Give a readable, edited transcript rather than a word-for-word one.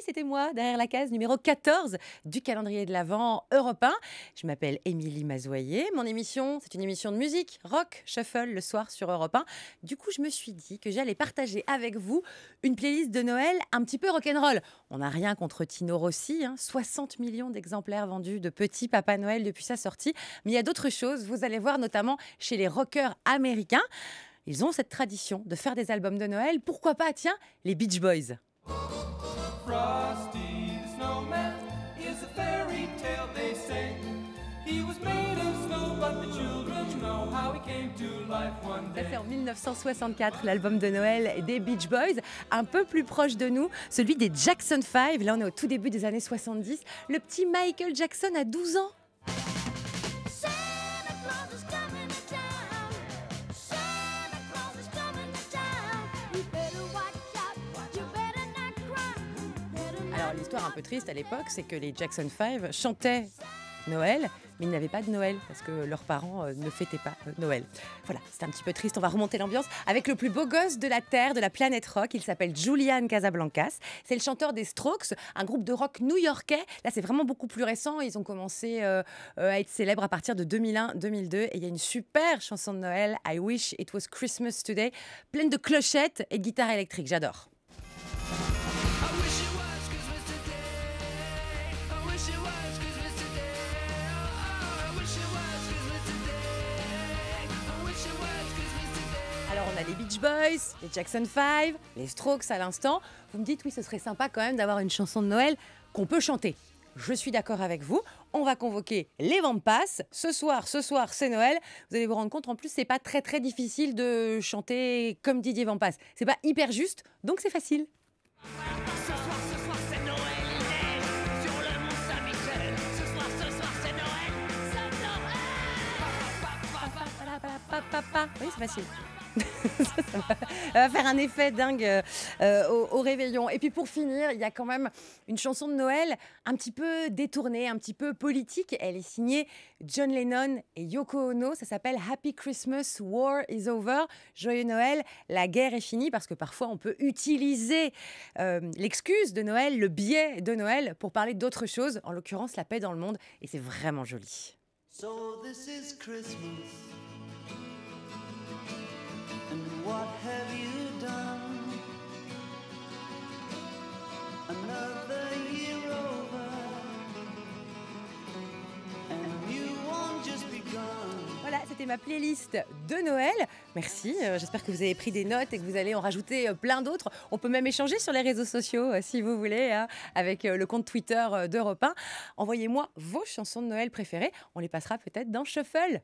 c'était moi, derrière la case numéro 14 du calendrier de l'Avent Europe 1. Je m'appelle Émilie Mazoyer. Mon émission, c'est une émission de musique, rock, shuffle, le soir sur Europe 1. Du coup, je me suis dit que j'allais partager avec vous une playlist de Noël un petit peu rock'n'roll. On n'a rien contre Tino Rossi, 60 millions d'exemplaires vendus de Petit Papa Noël depuis sa sortie. Mais il y a d'autres choses, vous allez voir notamment chez les rockers américains. Ils ont cette tradition de faire des albums de Noël. Pourquoi pas, tiens, les Beach Boys. Frosty the snowman is a fairy tale they say. He was made of snow, but the children know how he came to life one Ça, day. c'est en 1964, l'album de Noël des Beach Boys. Un peu plus proche de nous, celui des Jackson 5. Là, on est au tout début des années 70. Le petit Michael Jackson a 12 ans. Santa Claus is coming to town. Santa Claus is coming to town. You better watch out. You better not cry. You better not Alors, l'histoire un peu triste à l'époque, c'est que les Jackson 5 chantaient Noël, mais ils n'avaient pas de Noël parce que leurs parents ne fêtaient pas Noël. Voilà, c'est un petit peu triste. On va remonter l'ambiance avec le plus beau gosse de la Terre, de la planète rock. Il s'appelle Julian Casablancas. C'est le chanteur des Strokes, un groupe de rock new-yorkais. Là, c'est vraiment beaucoup plus récent. Ils ont commencé à être célèbres à partir de 2001-2002. Et il y a une super chanson de Noël, I Wish It Was Christmas Today, pleine de clochettes et de guitares électriques. J'adore. I wish it was Christmas today. I wish it was Christmas today. Oh, I wish it was Christmas today. I wish it was Christmas today. Alors, on a les Beach Boys, les Jackson 5, les Strokes à l'instant. Vous me dites, oui, ce serait sympa quand même d'avoir une chanson de Noël qu'on peut chanter. Je suis d'accord avec vous. On va convoquer les Vampas. Ce soir, c'est Noël. Vous allez vous rendre compte, en plus, c'est pas très très difficile de chanter comme Didier Vampas. C'est pas hyper juste, donc c'est facile. Ce soir, c'est Noël, il neige sur le mont Saint-Michel. Ce soir, c'est Noël. Oui, c'est facile. Ça va faire un effet dingue au réveillon. Et puis pour finir, il y a quand même une chanson de Noël un petit peu détournée, un petit peu politique. Elle est signée John Lennon et Yoko Ono. Ça s'appelle Happy Christmas, War is Over. Joyeux Noël, la guerre est finie. Parce que parfois on peut utiliser l'excuse de Noël, le biais de Noël pour parler d'autre chose. En l'occurrence, la paix dans le monde. Et c'est vraiment joli. So this is Christmas, and what have you done? Another year over, and you won't just begun. Voilà, c'était ma playlist de Noël. Merci, j'espère que vous avez pris des notes et que vous allez en rajouter plein d'autres. On peut même échanger sur les réseaux sociaux si vous voulez, avec le compte Twitter d'Europe 1. Envoyez-moi vos chansons de Noël préférées. On les passera peut-être dans Shuffle.